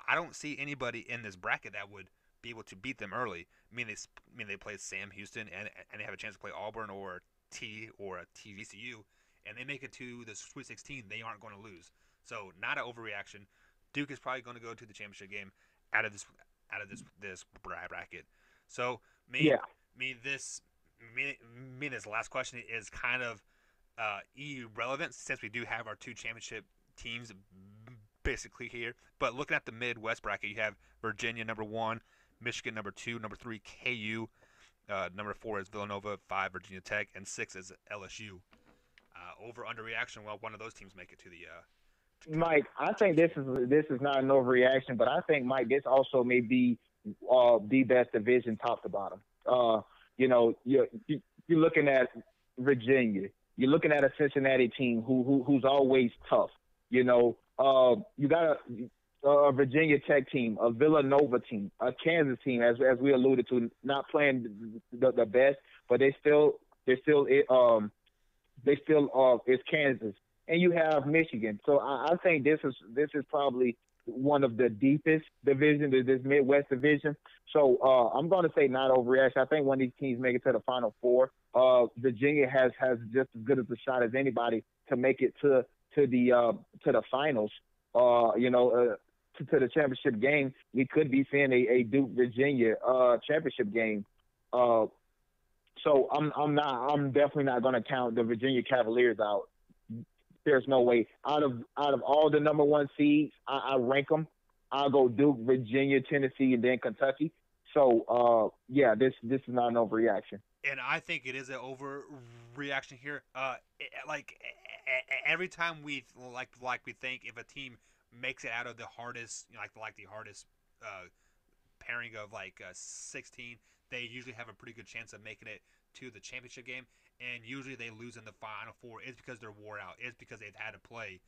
[SPEAKER 2] I don't see anybody in this bracket that would be able to beat them early. They play Sam Houston and they have a chance to play Auburn or a TVCU, and they make it to the Sweet 16. They aren't going to lose. So not an overreaction. Duke is probably going to go to the championship game out of this bracket. So this last question is kind of irrelevant since we do have our 2 championship teams basically here. But looking at the Midwest bracket, you have Virginia number 1, Michigan number 2, number 3 KU, number 4 is Villanova, 5 Virginia Tech, and 6 is LSU. Over under reaction. Well, one of those teams make it to the.
[SPEAKER 1] Mike, I think this is not an overreaction, but I think, Mike, this also may be the best division top to bottom. You're looking at Virginia. You're looking at a Cincinnati team who's always tough. You got a Virginia Tech team, a Villanova team, a Kansas team, as we alluded to, not playing the best, but it's Kansas. And you have Michigan. So I think this is probably one of the deepest divisions, this Midwest division. So I'm going to say not overreaction. I think one of these teams make it to the Final Four. Virginia has just as good as a shot as anybody to make it to the finals. To the championship game. We could be seeing a Duke Virginia championship game. So I'm definitely not going to count the Virginia Cavaliers out. There's no way. Out of all the number 1 seeds, I rank them. I'll go Duke, Virginia, Tennessee, and then Kentucky. So this is not an overreaction.
[SPEAKER 2] And I think it is an overreaction here. Every time we think if a team makes it out of the hardest, the hardest pairing of 16, they usually have a pretty good chance of making it to the championship game. And usually they lose in the Final Four. It's because they're wore out. It's because they've had to play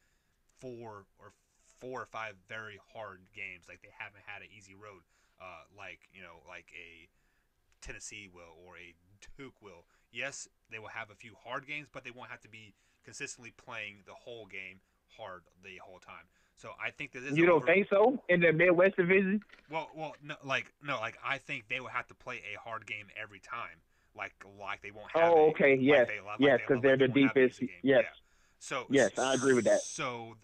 [SPEAKER 2] 4 or 5 very hard games. Like they haven't had an easy road, like a Tennessee will or a Duke will. Yes, they will have a few hard games, but they won't have to be consistently playing the whole game hard the whole time. So I think that this.
[SPEAKER 1] You don't think so in the Midwest division?
[SPEAKER 2] Well, no. I think they will have to play a hard game every time. Like they won't have.
[SPEAKER 1] Oh, okay, yes, because they're the deepest. Yes.
[SPEAKER 2] Yeah. So
[SPEAKER 1] yes, I agree with that.
[SPEAKER 2] So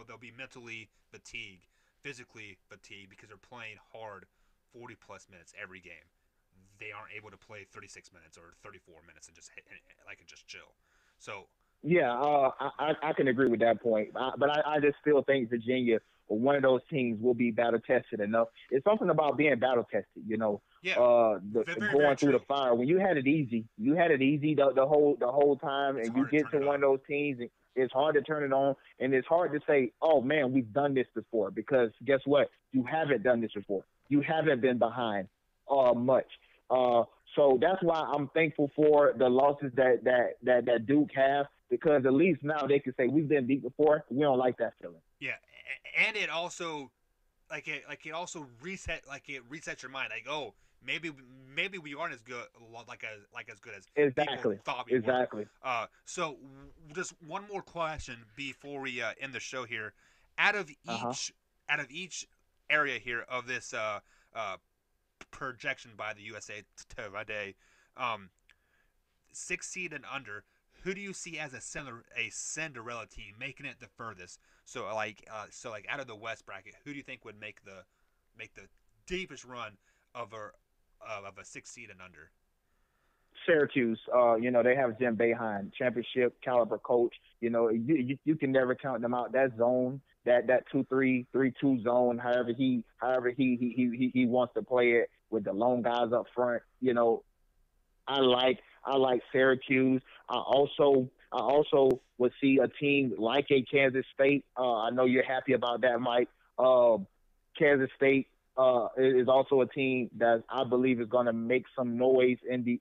[SPEAKER 2] they'll be mentally fatigued, physically fatigued because they're playing hard, 40+ minutes every game. they aren't able to play 36 minutes or 34 minutes and just hit, and just chill. So
[SPEAKER 1] Yeah, I can agree with that point, but I just still think Virginia or one of those teams will be battle tested enough. It's something about being battle tested,
[SPEAKER 2] yeah,
[SPEAKER 1] the
[SPEAKER 2] very very
[SPEAKER 1] going through the
[SPEAKER 2] true.
[SPEAKER 1] fire. When you had it easy, the whole time,
[SPEAKER 2] It's
[SPEAKER 1] and you
[SPEAKER 2] hard to
[SPEAKER 1] get
[SPEAKER 2] turn
[SPEAKER 1] to
[SPEAKER 2] it
[SPEAKER 1] one
[SPEAKER 2] on.
[SPEAKER 1] of those teams, and it's hard to turn it on, and it's hard to say, oh man, we've done this before, because guess what? You haven't done this before. You haven't been behind much. Uh, so that's why I'm thankful for the losses that Duke have, because at least now they can say we've been beat before. We don't like that feeling.
[SPEAKER 2] Yeah, and it also it also it resets your mind. Like, oh, maybe we aren't as good as good as people
[SPEAKER 1] Exactly.
[SPEAKER 2] thought we were.
[SPEAKER 1] Exactly.
[SPEAKER 2] So just one more question before we end the show here. Out of
[SPEAKER 1] Uh huh.
[SPEAKER 2] each out of each area here of this projection by the USA Today, um, 6 seed and under, who do you see as a Cinderella team making it the furthest? So like out of the West bracket, who do you think would make the deepest run of a 6 seed and under?
[SPEAKER 1] Syracuse, they have Jim Boeheim, championship caliber coach. You can never count them out. That zone, that 2-3-3-2 zone, however he wants to play it with the lone guys up front. I like Syracuse. I also would see a team like a Kansas State. I know you're happy about that, Mike. Uh, Kansas State is also a team that I believe is going to make some noise in the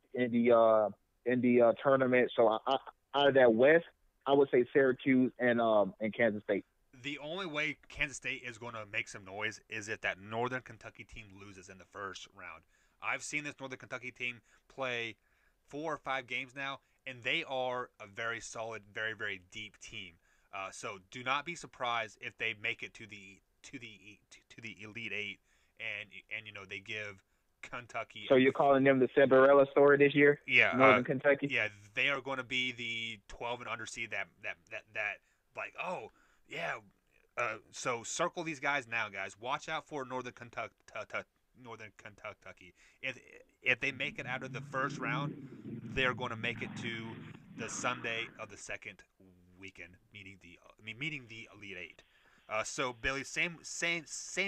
[SPEAKER 1] tournament. So out of that West, I would say Syracuse and Kansas State.
[SPEAKER 2] The only way Kansas State is going to make some noise is if that Northern Kentucky team loses in the first round. I've seen this Northern Kentucky team play 4 or 5 games now, and they are a very solid, very very deep team. So do not be surprised if they make it to the Elite Eight, and they give Kentucky
[SPEAKER 1] So you're calling them the Cinderella story this year,
[SPEAKER 2] yeah,
[SPEAKER 1] Northern Kentucky?
[SPEAKER 2] yeah, they are going to be the 12 and under seed that like, oh yeah. So circle these guys now, guys. Watch out for Northern Kentucky. If they make it out of the first round, they're going to make it to the Sunday of the second weekend, meeting the Elite Eight. So Billy, same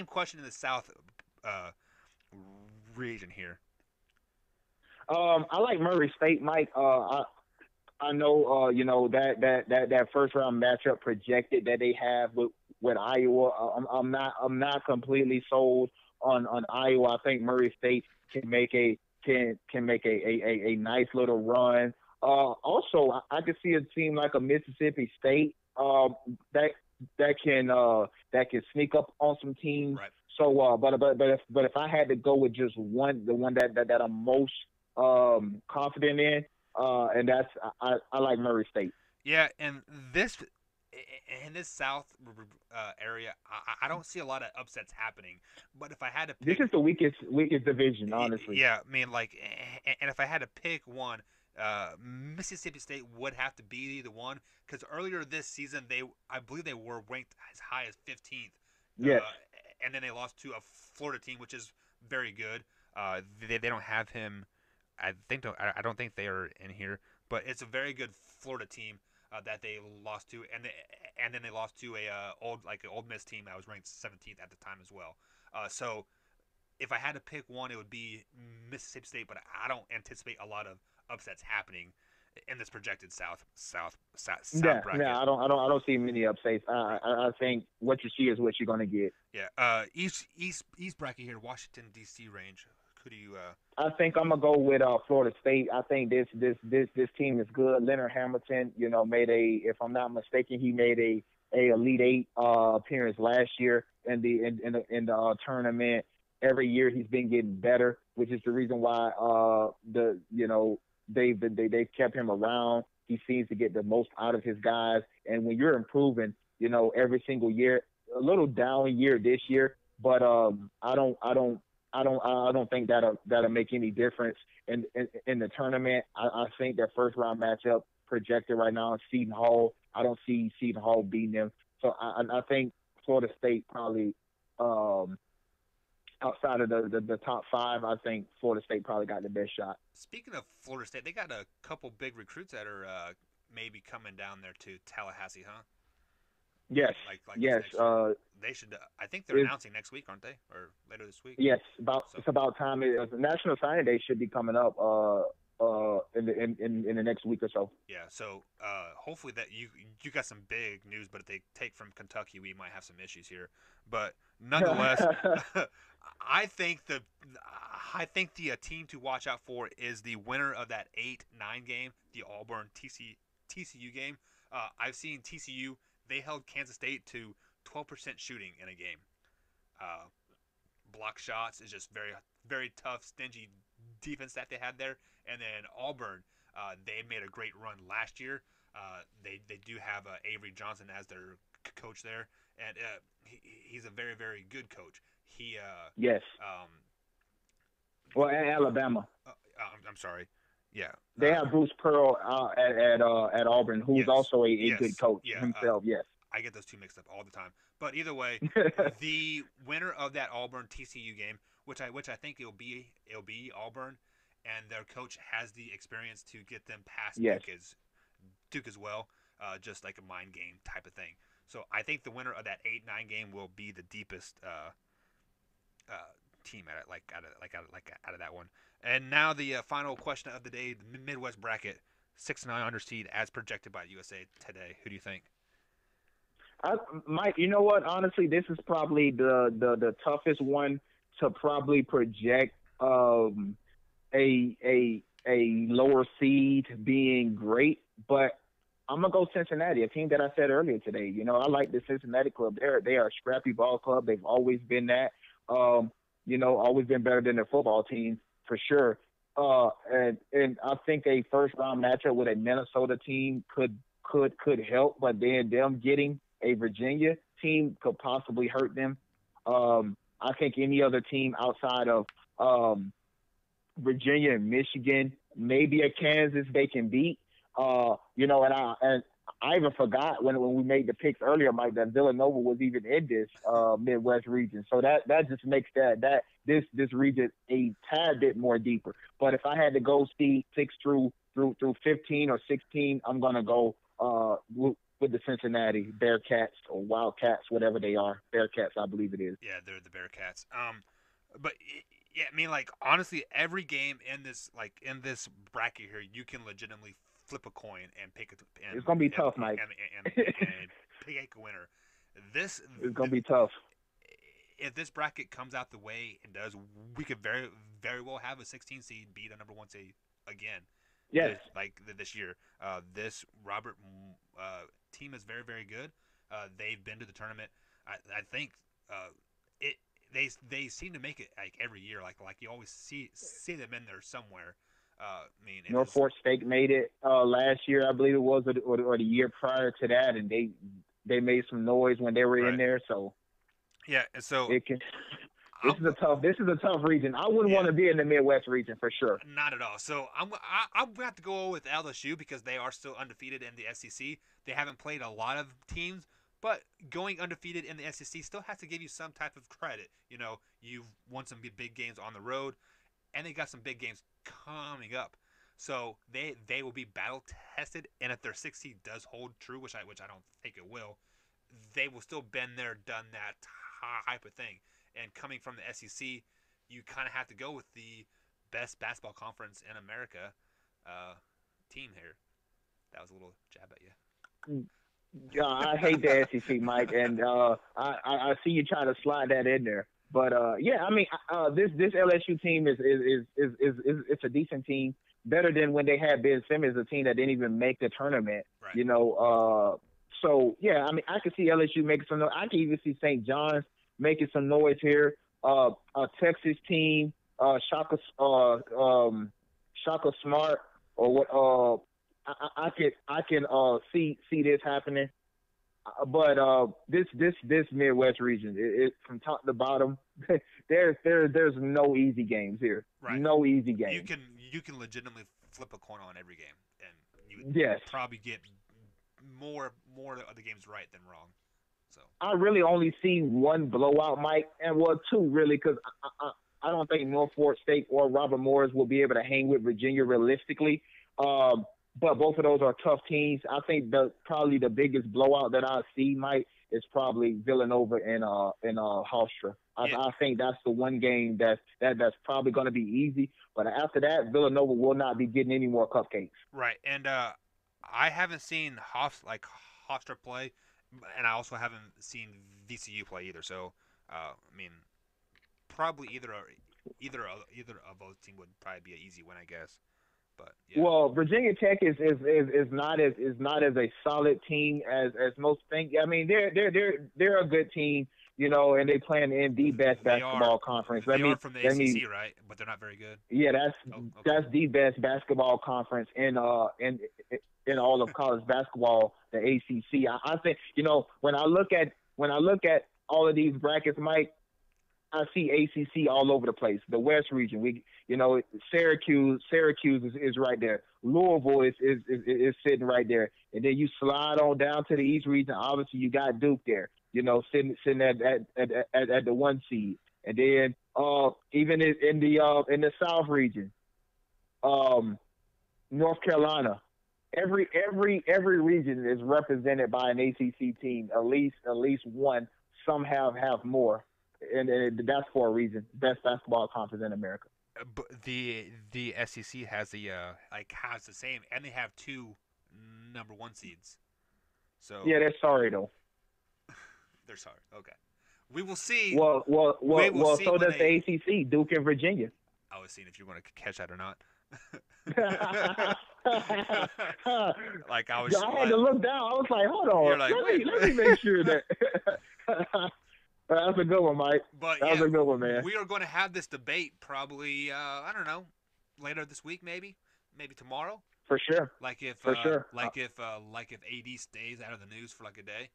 [SPEAKER 2] question in the South uh, region here.
[SPEAKER 1] I like Murray State, Mike. I know, that first round matchup projected that they have with Iowa. I'm not completely sold on Iowa. I think Murray State can make a nice little run. Also, I could see a team like a Mississippi State that that can sneak up on some teams.
[SPEAKER 2] Right.
[SPEAKER 1] So, but if I had to go with just one, the one that I'm most confident in, and that's I like Murray State.
[SPEAKER 2] Yeah, and this in this South area, I don't see a lot of upsets happening. But if I had to
[SPEAKER 1] This
[SPEAKER 2] pick,
[SPEAKER 1] is the weakest division, honestly.
[SPEAKER 2] yeah, I mean, like, and if I had to pick one, Mississippi State would have to be the one because earlier this season I believe they were ranked as high as 15th,
[SPEAKER 1] Yes.
[SPEAKER 2] and then they lost to a Florida team, which is very good. They don't have him. I don't think they are in here, but it's a very good Florida team that they lost to, and then they lost to a old Miss team that was ranked 17th at the time as well. So if I had to pick one, it would be Mississippi State, but I don't anticipate a lot of upsets happening in this projected South
[SPEAKER 1] Yeah,
[SPEAKER 2] bracket.
[SPEAKER 1] yeah. I don't see many upsets. I think what you see is what you're gonna get.
[SPEAKER 2] Yeah. East bracket here, Washington D.C. range. Who do you?
[SPEAKER 1] I think I'm gonna go with Florida State. I think this team is good. Leonard Hamilton, made if I'm not mistaken, he made a Elite Eight appearance last year in the tournament. Every year he's been getting better, which is the reason why they've kept him around. He seems to get the most out of his guys, and when you're improving, every single year, a little down year this year, but I don't think that'll make any difference in the tournament. I think their first round matchup projected right now is Seton Hall. I don't see Seton Hall beating them. So I think Florida State probably outside of the top five, I think Florida State probably got the best shot.
[SPEAKER 2] Speaking of Florida State, they got a couple big recruits that are maybe coming down there to Tallahassee, huh?
[SPEAKER 1] Yes,
[SPEAKER 2] Like this
[SPEAKER 1] yes.
[SPEAKER 2] next year. They should. I think they're
[SPEAKER 1] It's,
[SPEAKER 2] announcing next week, aren't they, or later this week?
[SPEAKER 1] yes,
[SPEAKER 2] So
[SPEAKER 1] it's about time. The National Signing Day should be coming up in the next week or so.
[SPEAKER 2] yeah. So hopefully that you got some big news, but if they take from Kentucky, we might have some issues here. But nonetheless, I think the team to watch out for is the winner of that 8-9 game, the Auburn TCU game. I've seen TCU. They held Kansas State to 12% shooting in a game. Uh, Block shots is just very tough, stingy defense that they had there. And then Auburn, they made a great run last year. They do have Avery Johnson as their coach there, and he's a very good coach. He
[SPEAKER 1] Yes. Well, at Alabama,
[SPEAKER 2] I'm sorry. Yeah.
[SPEAKER 1] they have Bruce Pearl at Auburn, who's
[SPEAKER 2] Yes.
[SPEAKER 1] also a
[SPEAKER 2] Yes.
[SPEAKER 1] good coach
[SPEAKER 2] Yeah.
[SPEAKER 1] himself. Yes.
[SPEAKER 2] I get those two mixed up all the time. But either way, the winner of that Auburn TCU game, which I think it'll be Auburn, and their coach has the experience to get them past
[SPEAKER 1] Yes.
[SPEAKER 2] Duke as well, just like a mind game type of thing. So I think the winner of that 8-9 game will be the deepest team at it, out of that one. And now the final question of the day: the Midwest bracket, 6-9 under seed as projected by USA Today. Who do you think?
[SPEAKER 1] Mike, you know what? Honestly, this is probably the toughest one to probably project a lower seed being great, but I'm gonna go Cincinnati, a team that I said earlier today. You know, I like the Cincinnati club. They are a scrappy ball club. They've always been that. Always been better than their football team for sure. And I think a first round matchup with a Minnesota team could help, but then them getting a Virginia team could possibly hurt them. I think any other team outside of Virginia and Michigan, maybe a Kansas, they can beat. And I even forgot when we made the picks earlier, Mike, that Villanova was even in this Midwest region. So that just makes this region a tad bit more deeper. But if I had to go see 6 through 15 or 16, I'm gonna go with the Cincinnati Bearcats or Wildcats, whatever they are. Bearcats, I believe it is.
[SPEAKER 2] Yeah, they're the Bearcats. But yeah, I mean, like honestly, every game in this bracket here, you can legitimately flip a coin and pick it.
[SPEAKER 1] It's gonna be tough, Mike.
[SPEAKER 2] And pick a winner.
[SPEAKER 1] It's gonna be tough.
[SPEAKER 2] If this bracket comes out the way it does, we could very well have a 16 seed beat a number 1 seed again.
[SPEAKER 1] Yes.
[SPEAKER 2] This year. This Robert team is very good. They've been to the tournament. I think they seem to make it like every year. Like you always see them in there somewhere.
[SPEAKER 1] Norfolk State made it last year, I believe it was, or the year prior to that, and they made some noise when they were in there. So
[SPEAKER 2] yeah, so
[SPEAKER 1] this is a tough region. I wouldn't want to be in the Midwest region for sure.
[SPEAKER 2] Not at all. So I'm gonna have to go with LSU because they are still undefeated in the SEC. They haven't played a lot of teams, but going undefeated in the SEC still has to give you some type of credit. You know, you've won some big games on the road, and they got some big games coming up. So they will be battle tested, and if their 6 seed does hold true, which I don't think it will, they will still been there, done that type of thing. And coming from the SEC, you kind of have to go with the best basketball conference in America team here. That was a little jab at you.
[SPEAKER 1] Yeah, I hate the SEC, Mike, and I see you trying to slide that in there. But yeah, I mean, this LSU team is it's a decent team, better than when they had Ben Simmons, a team that didn't even make the tournament.
[SPEAKER 2] Right.
[SPEAKER 1] You know, so yeah, I mean, I could see LSU making some noise. I can even see St. John's making some noise here. A Texas team, Shaka Smart, or what? I can see this happening. But this Midwest region, it from top to bottom, there's no easy games here.
[SPEAKER 2] Right.
[SPEAKER 1] No easy games.
[SPEAKER 2] You can legitimately flip a coin on every game, and you would probably get more of the games right than wrong. So
[SPEAKER 1] I really only see one blowout, Mike, and well, two really, because I don't think Norfolk State or Robert Morris will be able to hang with Virginia realistically. But both of those are tough teams. I think probably the biggest blowout that I see, Mike, is probably Villanova and Hofstra.
[SPEAKER 2] yeah,
[SPEAKER 1] I think that's the one game that's probably going to be easy. But after that, Villanova will not be getting any more cupcakes.
[SPEAKER 2] right. And I haven't seen Hofstra play, and I also haven't seen VCU play either. So I mean, probably either of those teams would probably be an easy win, I guess. But yeah,
[SPEAKER 1] Well, Virginia Tech is not as a solid team as most think. I mean, they're a good team, and they playing in the best
[SPEAKER 2] they are
[SPEAKER 1] basketball conference.
[SPEAKER 2] they are from the ACC, right? But they're not very good.
[SPEAKER 1] Yeah,
[SPEAKER 2] Oh, okay.
[SPEAKER 1] that's the best basketball conference in all of college basketball, the ACC. I think when I look at all of these brackets, Mike, I see ACC all over the place. The West region, Syracuse is right there. Louisville is sitting right there, and then you slide on down to the East region. Obviously, you got Duke there, sitting at the one seed, and then even in the South region, North Carolina. Every region is represented by an ACC team, at least one. Some have more. And that's for a reason. Best basketball conference in America.
[SPEAKER 2] But the SEC has has the same, and they have two number one seeds. So
[SPEAKER 1] Yeah, they're sorry though.
[SPEAKER 2] they're sorry. Okay, we will see.
[SPEAKER 1] Well.
[SPEAKER 2] See
[SPEAKER 1] So
[SPEAKER 2] when
[SPEAKER 1] does the ACC, Duke and Virginia.
[SPEAKER 2] I was seeing if you're going to catch that or not. Like I was.
[SPEAKER 1] I had to look down. I was like, hold on.
[SPEAKER 2] Like,
[SPEAKER 1] let me make sure that. That's a good one, Mike.
[SPEAKER 2] But
[SPEAKER 1] that was a good one, man.
[SPEAKER 2] We are going to have this debate probably. I don't know, later this week, maybe tomorrow.
[SPEAKER 1] For sure.
[SPEAKER 2] Like if
[SPEAKER 1] sure.
[SPEAKER 2] Like if AD stays out of the news for like a day,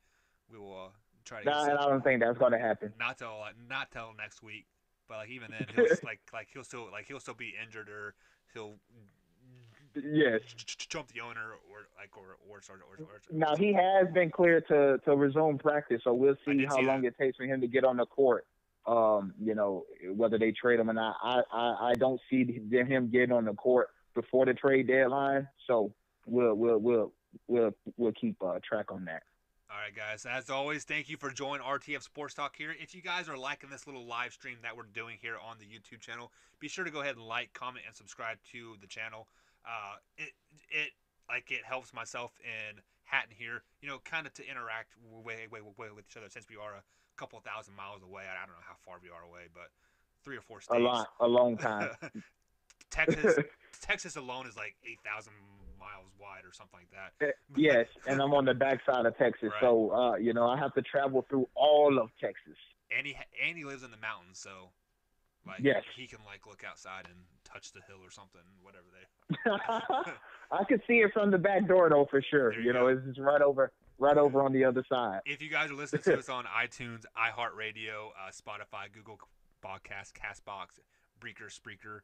[SPEAKER 2] we will try to.
[SPEAKER 1] Nah, I don't think that's going to happen.
[SPEAKER 2] Not till next week, but like even then, he'll still be injured, or he'll
[SPEAKER 1] yes
[SPEAKER 2] jump the owner or start.
[SPEAKER 1] Now he has been cleared to resume practice, so we'll see how long it takes for him to get on the court. Whether they trade him or not. I don't see him getting on the court before the trade deadline, so we'll keep track on that.
[SPEAKER 2] All right, guys. As always, thank you for joining RTF Sports Talk here. If you guys are liking this little live stream that we're doing here on the YouTube channel, be sure to go ahead and like, comment, and subscribe to the channel. It helps myself and Hatton here, kind of to interact with each other, since we are a couple thousand miles away. I don't know how far we are away, but 3 or 4 states.
[SPEAKER 1] A long time.
[SPEAKER 2] Texas alone is like 8,000 miles wide or something like that.
[SPEAKER 1] Yes, and I'm on the backside of Texas,
[SPEAKER 2] right.
[SPEAKER 1] So I have to travel through all of Texas.
[SPEAKER 2] And he lives in the mountains, so
[SPEAKER 1] yes,
[SPEAKER 2] he can look outside and touch the hill or something, whatever they.
[SPEAKER 1] I could see it from the back door though, for sure. It's just right over on the other side.
[SPEAKER 2] If you guys are listening to us on iTunes, iHeartRadio, Spotify, Google Podcasts, Castbox, Breaker, Spreaker,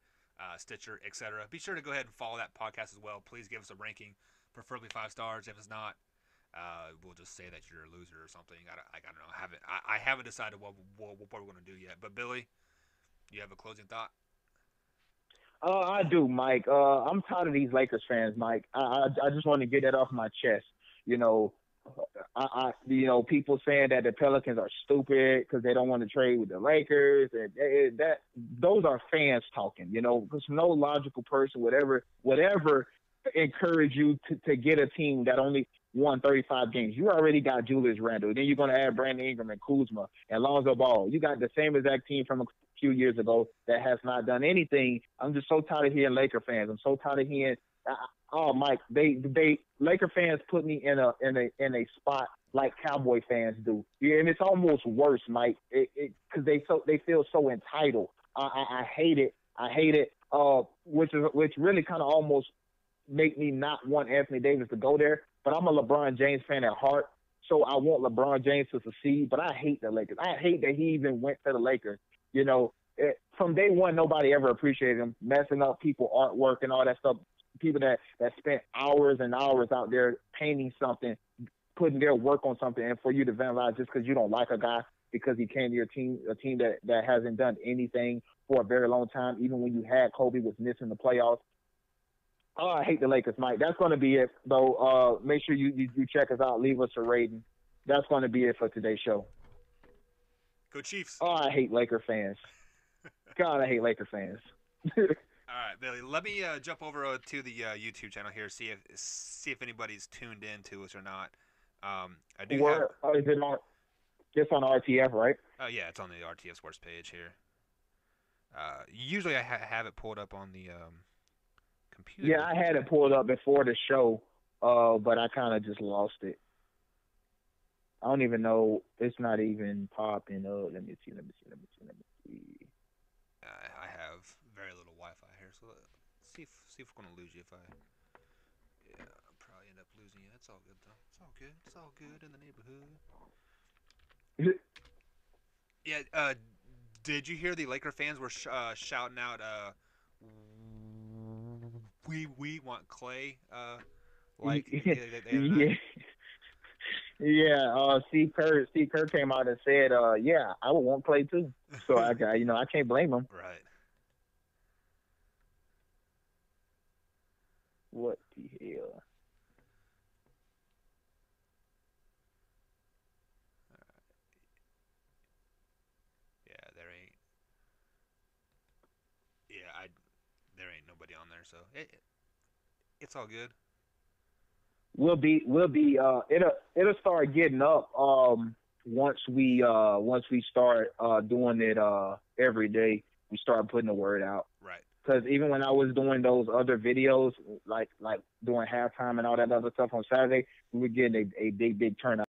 [SPEAKER 2] Stitcher, etc., be sure to go ahead and follow that podcast as well. Please give us a ranking, preferably 5 stars. If it's not, we'll just say that you're a loser or something. I don't know. I haven't decided what we're going to do yet. But Billy, you have a closing thought?
[SPEAKER 1] I do, Mike. I'm tired of these Lakers fans, Mike. I just want to get that off my chest. People saying that the Pelicans are stupid because they don't want to trade with the Lakers, and those are fans talking. Because no logical person would ever encourage you to get a team that only won 35 games. You already got Julius Randle. Then you're going to add Brandon Ingram and Kuzma and Lonzo Ball. You got the same exact team from a few years ago that has not done anything. I'm just so tired of hearing Laker fans. I'm so tired of hearing. Mike, they Laker fans put me in a spot like Cowboy fans do. Yeah, and it's almost worse, Mike, because they feel so entitled. I hate it. Which really kind of almost make me not want Anthony Davis to go there. But I'm a LeBron James fan at heart, so I want LeBron James to succeed. But I hate the Lakers. I hate that he even went to the Lakers. From day one, nobody ever appreciated him, messing up people artwork and all that stuff. People that spent hours and hours out there painting something, putting their work on something, and for you to vandalize just because you don't like a guy because he came to your team, a team that hasn't done anything for a very long time, even when you had Kobe was missing the playoffs. Oh, I hate the Lakers, Mike. That's going to be it, though. Make sure you check us out. Leave us a rating. That's going to be it for today's show.
[SPEAKER 2] Go Chiefs.
[SPEAKER 1] Oh, I hate Laker fans. God, I hate Laker fans.
[SPEAKER 2] All right, Billy. Let me jump over to the YouTube channel here, see if anybody's tuned in to us or not. I do
[SPEAKER 1] Where is it on? It's on RTF, right?
[SPEAKER 2] Oh yeah, it's on the RTF Sports page here. Usually I have it pulled up on the computer.
[SPEAKER 1] Yeah, I had it pulled up before the show, but I kind of just lost it. I don't even know. It's not even popping up. Let me see.
[SPEAKER 2] I have very little Wi-Fi here, so let's see if we're gonna lose you. Yeah, I'll probably end up losing you. It's all good though. It's all good. It's all good in the neighborhood. Yeah. Did you hear the Laker fans were shouting out? We want Clay.
[SPEAKER 1] Yeah. Yeah, Steve Kerr came out and said, yeah, I would want Clay too. So I can't blame him.
[SPEAKER 2] Right.
[SPEAKER 1] What the hell?
[SPEAKER 2] There ain't nobody on there, so it's all good.
[SPEAKER 1] We'll be it'll start getting up once we start doing it every day. We start putting the word out.
[SPEAKER 2] Right.
[SPEAKER 1] Because even when I was doing those other videos, like doing halftime and all that other stuff on Saturday, we were getting a big turnout.